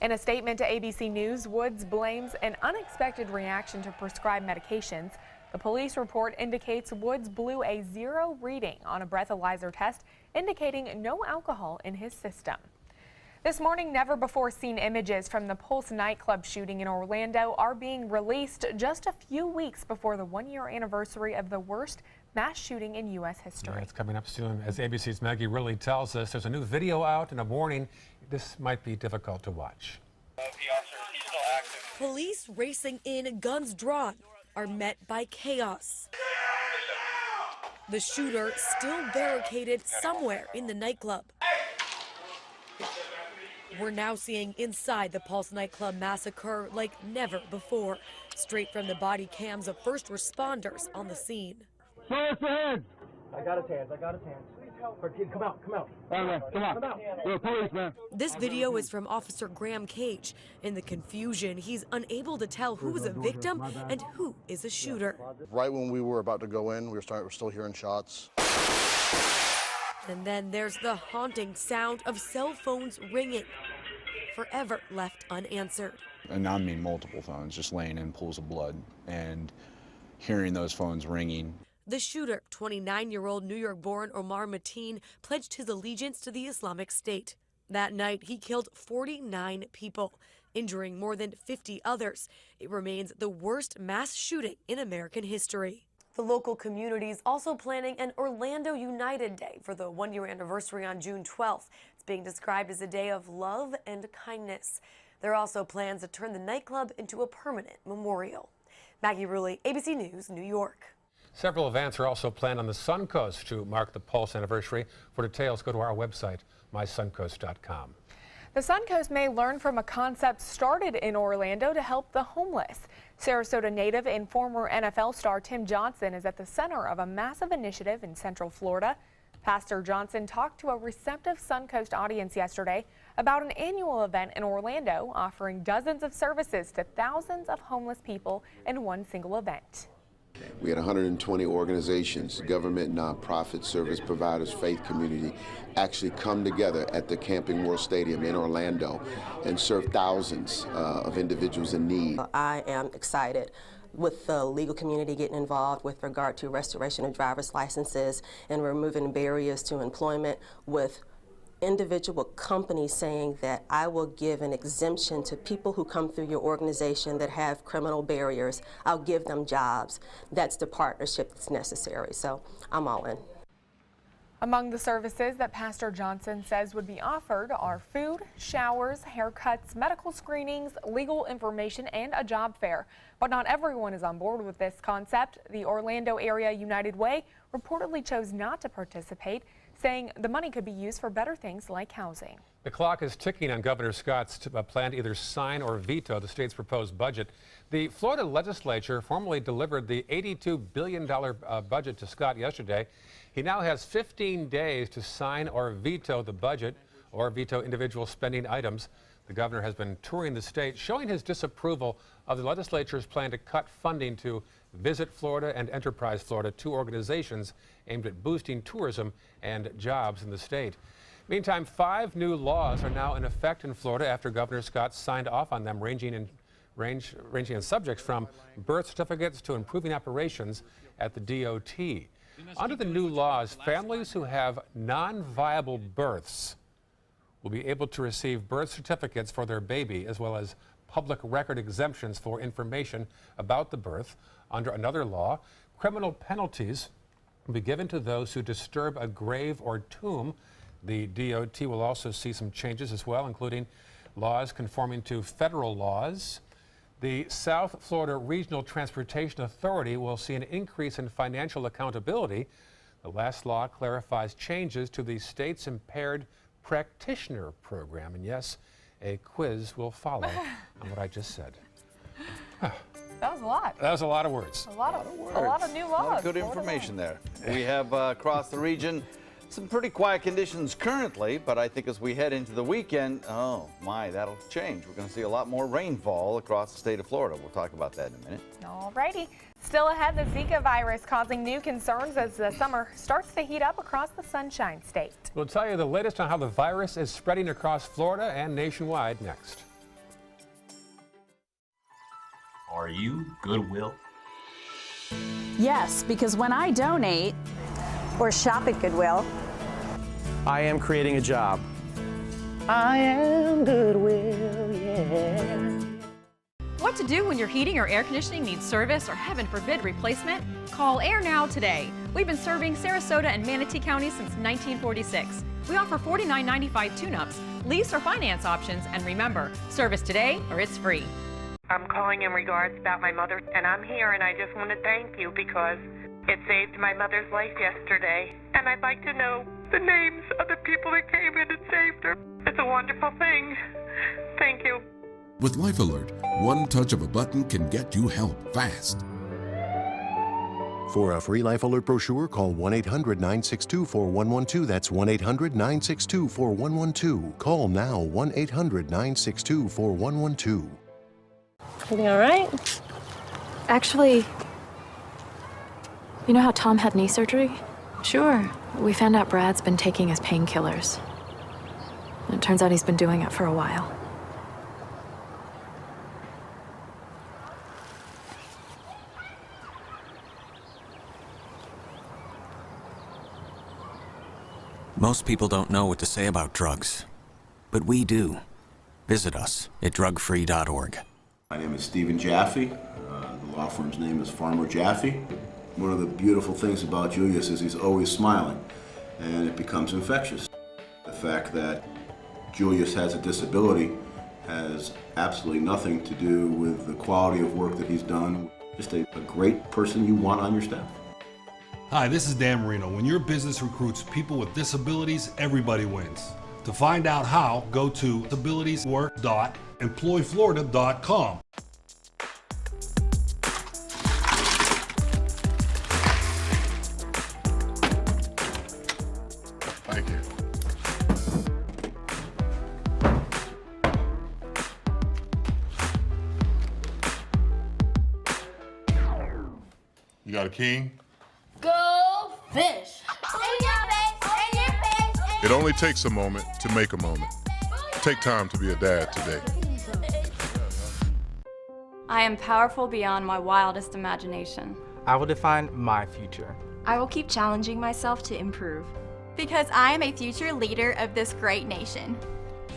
S2: In a statement to ABC News, Woods blames an unexpected reaction to prescribed medications. The police report indicates Woods blew a 0 reading on a breathalyzer test, indicating no alcohol in his system. This morning, never-before-seen images from the Pulse nightclub shooting in Orlando are being released just a few weeks before the 1-year anniversary of the worst mass shooting in U.S. history.
S3: Yeah, it's coming up soon. As ABC's Maggie really tells us, there's a new video out and a warning. This might be difficult to watch.
S11: Police racing in, guns drawn, are met by chaos. The shooter still barricaded somewhere in the nightclub. We're now seeing inside the Pulse nightclub massacre like never before, straight from the body cams of first responders on the scene.
S12: Show us the hands.
S13: I got his hands. Please help. Come out.
S12: Come on. We're policeman.
S11: This video is from Officer Graham Cage. In the confusion, he's unable to tell who is a victim and who is a shooter.
S14: Right when we were about to go in, we're still hearing shots.
S11: And then there's the haunting sound of cell phones ringing, forever left unanswered.
S15: And I mean multiple phones, just laying in pools of blood and hearing those phones ringing.
S11: The shooter, 29-year-old New York-born Omar Mateen, pledged his allegiance to the Islamic State. That night, he killed 49 people, injuring more than 50 others. It remains the worst mass shooting in American history. The local community is also planning an Orlando United Day for the one-year anniversary on June 12th. It's being described as a day of love and kindness. There are also plans to turn the nightclub into a permanent memorial. Maggie Rulli, ABC News, New York.
S3: Several events are also planned on the Suncoast to mark the Pulse anniversary. For details, go to our website, mysuncoast.com.
S2: The Suncoast may learn from a concept started in Orlando to help the homeless. Sarasota native and former NFL star Tim Johnson is at the center of a massive initiative in Central Florida. Pastor Johnson talked to a receptive Suncoast audience yesterday about an annual event in Orlando offering dozens of services to thousands of homeless people in one single event.
S16: We had 120 organizations, government, nonprofit, service providers, faith community actually come together at the Camping World Stadium in Orlando and serve thousands of individuals in need. I am excited with the legal community getting involved with regard to restoration of driver's licenses and removing barriers to employment, with individual companies saying that I will give an exemption to people who come through your organization that have criminal barriers. I'll give them jobs. That's the partnership that's necessary. So I'm all in.
S2: Among the services that Pastor Johnson says would be offered are food, showers, haircuts, medical screenings, legal information, and a job fair. But not everyone is on board with this concept. The Orlando Area United Way reportedly chose not to participate, saying the money could be used for better things like housing.
S3: The clock is ticking on Governor Scott's plan to either sign or veto the state's proposed budget. The Florida legislature formally delivered the $82 billion budget to Scott yesterday. He now has 15 days to sign or veto the budget or veto individual spending items. The governor has been touring the state, showing his disapproval of the legislature's plan to cut funding to Visit Florida and Enterprise Florida, two organizations aimed at boosting tourism and jobs in the state. Meantime, 5 new laws are now in effect in Florida after Governor Scott signed off on them, ranging in subjects from birth certificates to improving operations at the DOT. Under the new laws, families who have non-viable births will be able to receive birth certificates for their baby, as well as public record exemptions for information about the birth. Under another law, criminal penalties will be given to those who disturb a grave or tomb. The DOT will also see some changes as well, including laws conforming to federal laws. The South Florida Regional Transportation Authority will see an increase in financial accountability. The last law clarifies changes to the state's impaired practitioner program. And yes, a quiz will follow on what I just said.
S2: That was a lot.
S3: That was a lot of words.
S2: A lot of new laws.
S4: A lot of good information there. We have across the region some pretty quiet conditions currently, but I think as we head into the weekend, oh my, that'll change. We're going to see a lot more rainfall across the state of Florida. We'll talk about that in a minute.
S2: All righty. Still ahead, the Zika virus causing new concerns as the summer starts to heat up across the Sunshine State.
S3: We'll tell you the latest on how the virus is spreading across Florida and nationwide next.
S16: Are you Goodwill?
S17: Yes, because when I donate or shop at Goodwill,
S18: I am creating a job.
S17: I am Goodwill, yeah.
S19: What to do when your heating or air conditioning needs service or, heaven forbid, replacement? Call Air Now today. We've been serving Sarasota and Manatee counties since 1946. We offer $49.95 tune-ups, lease or finance options, and remember, service today or it's free.
S26: I'm calling in regards about my mother, and I'm here, and I just want to thank you because it saved my mother's life yesterday. And I'd like to know the names of the people that came in and saved her. It's a wonderful thing. Thank you.
S27: With Life Alert, one touch of a button can get you help fast.
S20: For a free Life Alert brochure, call 1-800-962-4112. That's 1-800-962-4112. Call now, 1-800-962-4112.
S17: Everything all right?
S21: Actually, you know how Tom had knee surgery? Sure. We found out Brad's been taking his painkillers. And it turns out he's been doing it for a while.
S22: Most people don't know what to say about drugs, but we do.
S1: Visit us at drugfree.org.
S6: My name is Stephen Jaffe. The law firm's name is Farmer Jaffe. One of the beautiful things about Julius is he's always smiling, and it becomes infectious. The fact that Julius has a disability has absolutely nothing to do with the quality of work that he's done. Just a great person you want on your staff.
S8: Hi, this is Dan Marino. When your business recruits people with disabilities, everybody wins. To find out how, go to disabilitieswork.employflorida.com.
S14: Thank you. You got a king?
S27: Go fish!
S14: It only takes a moment to make a moment. Take time to be a dad today.
S22: I am powerful beyond my wildest imagination.
S23: I will define my future.
S24: I will keep challenging myself to improve.
S25: Because I am a future leader of this great nation.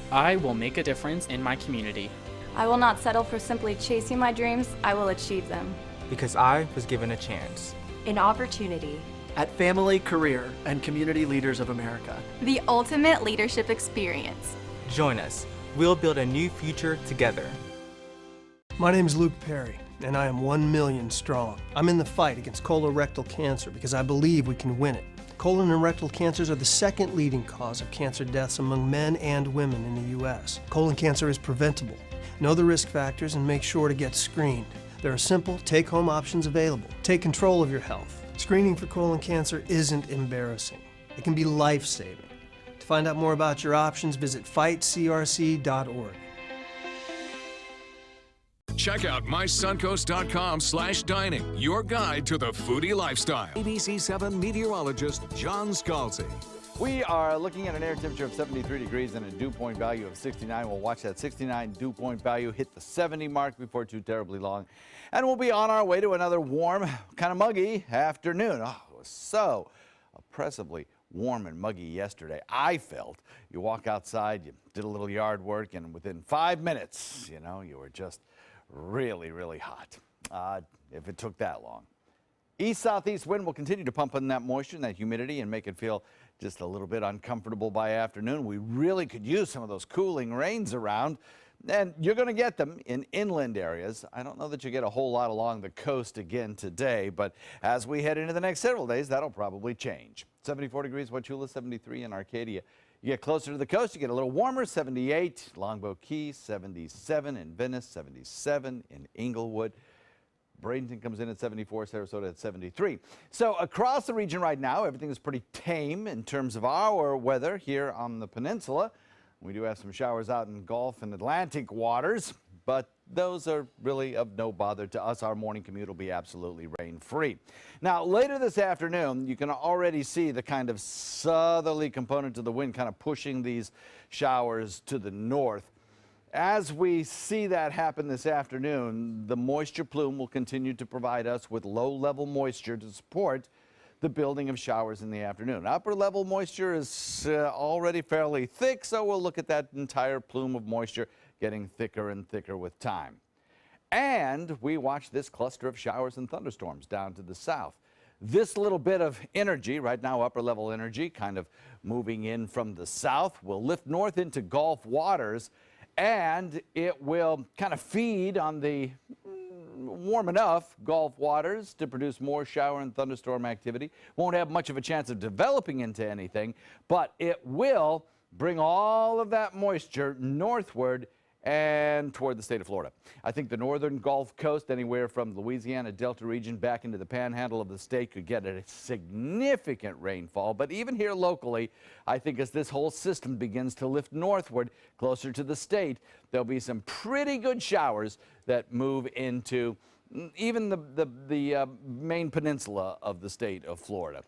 S28: I will make a difference in my community.
S22: I will not settle for simply chasing my dreams, I will achieve them.
S23: Because I was given a chance.
S24: An opportunity.
S13: At Family, Career, and Community Leaders of America.
S25: The ultimate leadership experience.
S23: Join us. We'll build a new future together.
S29: My name is Luke Perry, and I am 1 million strong. I'm in the fight against colorectal cancer because I believe we can win it. Colon and rectal cancers are the second leading cause of cancer deaths among men and women in the U.S. Colon cancer is preventable. Know the risk factors and make sure to get screened. There are simple, take-home options available. Take control of your health. Screening for colon cancer isn't embarrassing. It can be life-saving. To find out more about your options, visit fightcrc.org.
S30: Check out mysuncoast.com/dining, your guide to the foodie lifestyle.
S31: ABC 7 meteorologist John Scalzi.
S4: We are looking at an air temperature of 73 degrees and a dew point value of 69. We'll watch that 69 dew point value hit the 70 mark before too terribly long. And we'll be on our way to another warm, kind of muggy afternoon. Oh, it was so oppressively warm and muggy yesterday. I felt you walk outside, you did a little yard work, and within 5 minutes, you know, you were just really, really hot, if it took that long. East-southeast wind will continue to pump in that moisture and that humidity and make it feel just a little bit uncomfortable by afternoon. We really could use some of those cooling rains around, and you're going to get them in inland areas. I don't know that you get a whole lot along the coast again today, but as we head into the next several days, that'll probably change. 74 degrees, Wauchula, 73 in Arcadia. You get closer to the coast, you get a little warmer, 78 Longboat Key, 77 in Venice, 77 in Inglewood. Bradenton comes in at 74, Sarasota at 73. So across the region right now, everything is pretty tame in terms of our weather here on the peninsula. We do have some showers out in Gulf and Atlantic waters, but those are really of no bother to us. Our morning commute will be absolutely rain-free. Now, later this afternoon, you can already see the kind of southerly component of the wind kind of pushing these showers to the north. As we see that happen this afternoon, the moisture plume will continue to provide us with low-level moisture to support the building of showers in the afternoon. Upper-level moisture is already fairly thick, so we'll look at that entire plume of moisture getting thicker and thicker with time. And we watch this cluster of showers and thunderstorms down to the south. This little bit of energy, right now upper-level energy, kind of moving in from the south, will lift north into Gulf waters, and it will kind of feed on the warm enough Gulf waters to produce more shower and thunderstorm activity. Won't have much of a chance of developing into anything, but it will bring all of that moisture northward and toward the state of Florida. I think the northern Gulf Coast, anywhere from Louisiana Delta region back into the panhandle of the state, could get a significant rainfall. But even here locally, I think as this whole system begins to lift northward closer to the state, there'll be some pretty good showers that move into even the main peninsula of the state of Florida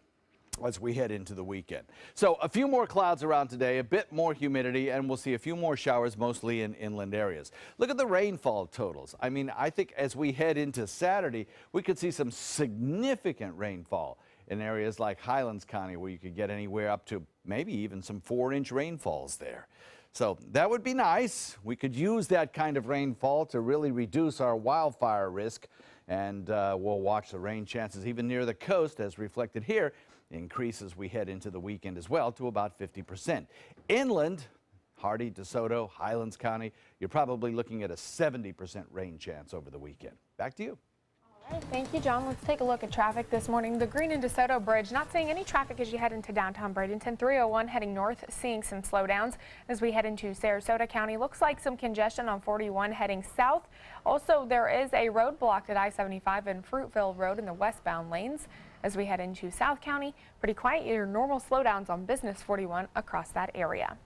S4: as we head into the weekend. So a few more clouds around today, a bit more humidity, and we'll see a few more showers, mostly in inland areas. Look at the rainfall totals. I mean, I think as we head into Saturday, we could see some significant rainfall in areas like Highlands County, where you could get anywhere up to maybe even some 4-inch rainfalls there. So that would be nice. We could use that kind of rainfall to really reduce our wildfire risk. And we'll watch the rain chances even near the coast, as reflected here, increase as we head into the weekend as well to about 50%. Inland, Hardy, DeSoto, Highlands County, you're probably looking at a 70% rain chance over the weekend. Back to you.
S2: All right, thank you, John. Let's take a look at traffic this morning. The Green and DeSoto Bridge, not seeing any traffic as you head into downtown Bradenton. 301 heading north, seeing some slowdowns as we head into Sarasota County. Looks like some congestion on 41 heading south. Also, there is a road blocked at I-75 and Fruitville Road in the westbound lanes as we head into South County. Pretty quiet, your normal slowdowns on Business 41 across that area.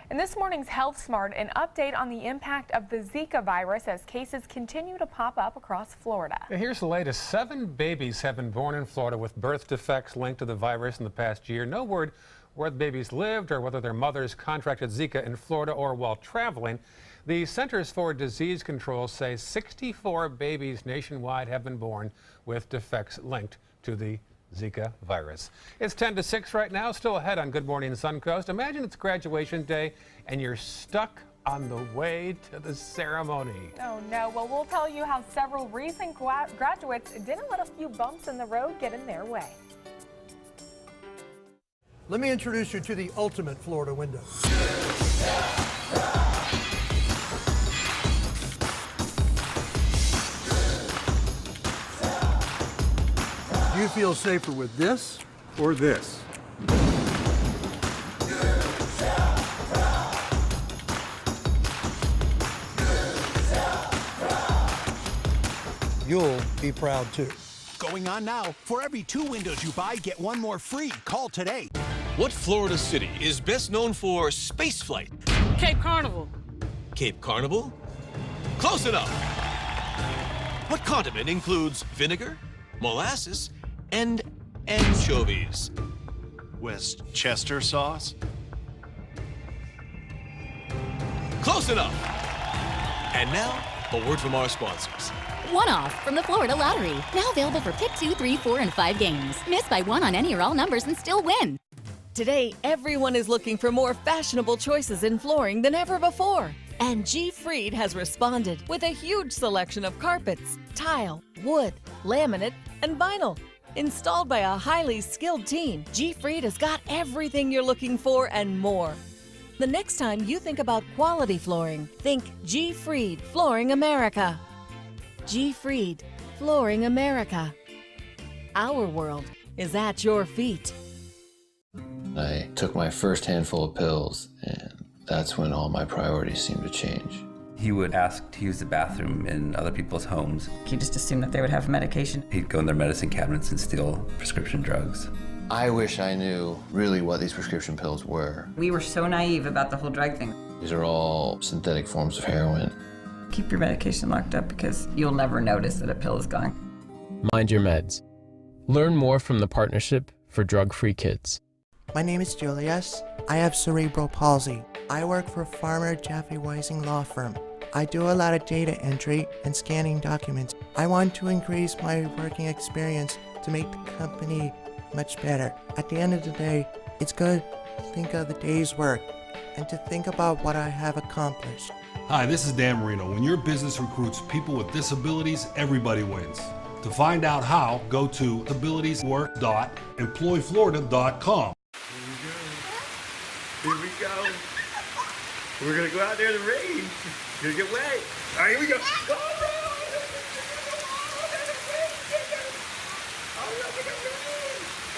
S2: In this morning's Health Smart, an update on the impact of the Zika virus as cases continue to pop up across Florida.
S3: Here's the latest. 7 babies have been born in Florida with birth defects linked to the virus in the past year. No word where the babies lived or whether their mothers contracted Zika in Florida or while traveling. The Centers for Disease Control say 64 babies nationwide have been born with defects linked to the Zika virus. It's 10 to 6 right now, still ahead on Good Morning Suncoast. Imagine it's graduation day and you're stuck on the way to the ceremony.
S2: Oh no, well, we'll tell you how several recent graduates didn't let a few bumps in the road get in their way.
S5: Let me introduce you to the ultimate Florida window. Do you feel safer with this or this? You'll be proud too.
S7: Going on now. For every 2 windows you buy, get 1 more free. Call today.
S9: What Florida city is best known for spaceflight?
S10: Cape Carnival.
S9: Cape Carnival? Close enough. What condiment includes vinegar, molasses, and anchovies?
S11: Westchester sauce?
S9: Close enough. And now, a word from our sponsors.
S12: One-off from the Florida Lottery. Now available for pick 2, 3, 4, and 5 games. Miss by 1 on any or all numbers and still win.
S15: Today, everyone is looking for more fashionable choices in flooring than ever before. And G. Fried has responded with a huge selection of carpets, tile, wood, laminate, and vinyl. Installed by a highly skilled team, G. Fried has got everything you're looking for and more. The next time you think about quality flooring, think G. Fried Flooring America. G. Fried Flooring America. Our world is at your feet.
S16: I took my first handful of pills, and that's when all my priorities seemed to change.
S18: He would ask to use the bathroom in other people's homes.
S32: He just assumed that they would have medication.
S18: He'd go in their medicine cabinets and steal prescription drugs.
S16: I wish I knew really what these prescription pills were.
S32: We were so naive about the whole drug thing.
S16: These are all synthetic forms of heroin.
S32: Keep your medication locked up because you'll never notice that a pill is gone.
S33: Mind your meds. Learn more from the Partnership for Drug-Free Kids.
S34: My name is Julius. I have cerebral palsy. I work for Farmer Jaffe Weising Law Firm. I do a lot of data entry and scanning documents. I want to increase my working experience to make the company much better. At the end of the day, it's good to think of the day's work and to think about what I have accomplished.
S8: Hi, this is Dan Marino. When your business recruits people with disabilities, everybody wins. To find out how, go to abilitieswork.employflorida.com.
S35: Here we go. We're gonna go out there in the rain. It's gonna get wet. All right, here we go.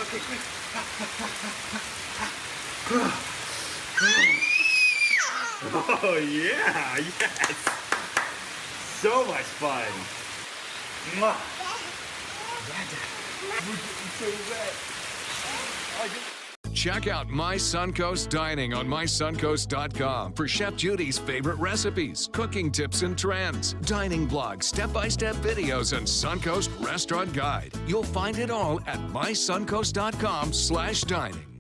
S35: Okay, quick. Oh yeah, yes. So much fun. Mwah. We're getting so wet.
S30: Check out My Suncoast Dining on mysuncoast.com for Chef Judy's favorite recipes, cooking tips and trends, dining blogs, step-by-step videos, and Suncoast Restaurant Guide. You'll find it all at mysuncoast.com/dining.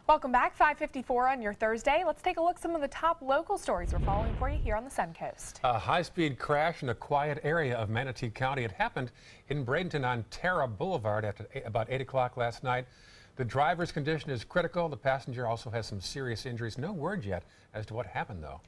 S2: Welcome back, 5:54 on your Thursday. Let's take a look at some of the top local stories we're following for you here on the Suncoast.
S3: A high-speed crash in a quiet area of Manatee County. It happened in Bradenton on Terra Boulevard at about 8 o'clock last night. The driver's condition is critical. The passenger also has some serious injuries. No word yet as to what happened, though.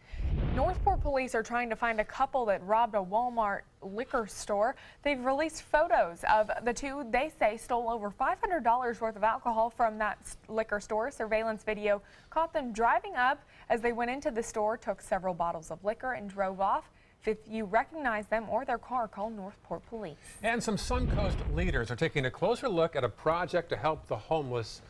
S2: Northport police are trying to find a couple that robbed a Walmart liquor store. They've released photos of the two they say stole over $500 worth of alcohol from that liquor store. Surveillance video caught them driving up as they went into the store, took several bottles of liquor, and drove off. If you recognize them or their car, call Northport Police.
S3: And some Suncoast leaders are taking a closer look at a project to help the homeless.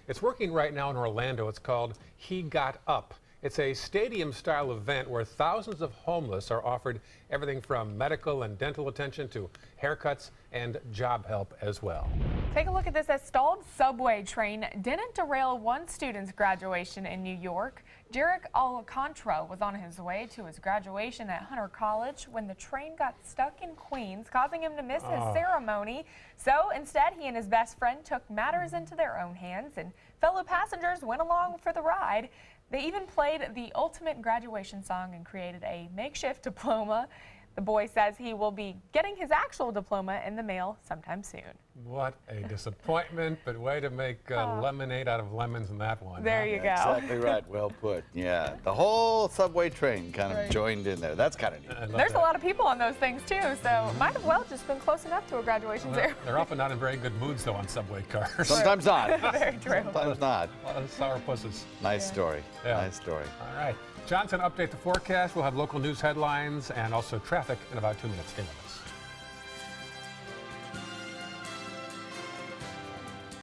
S3: It's working right now in Orlando. It's called He Got Up. It's a stadium-style event where thousands of homeless are offered everything from medical and dental attention to haircuts and job help as well.
S2: Take a look at this. A stalled subway train didn't derail one student's graduation in New York. Jarek Alcantara was on his way to his graduation at Hunter College when the train got stuck in Queens, causing him to miss his ceremony. So instead, he and his best friend took matters into their own hands, and fellow passengers went along for the ride. They even played the ultimate graduation song and created a makeshift diploma. The boy says he will be getting his actual diploma in the mail sometime soon.
S3: What a disappointment, but way to make lemonade out of lemons in that one.
S2: There you go.
S4: Exactly right. Well put. Yeah. The whole subway train kind of joined in there. That's kind of neat.
S2: There's a lot of people on those things, too, so might have well just been close enough to a graduation ceremony.
S3: They're often not in very good moods, though, on subway cars.
S4: Sometimes not.
S2: Very true.
S4: Sometimes not.
S3: A lot of sour pusses.
S4: Nice story.
S3: Yeah.
S4: Nice story.
S3: All right. John's going to update the forecast. We'll have local news headlines and also traffic in about 2 minutes. Stay with us.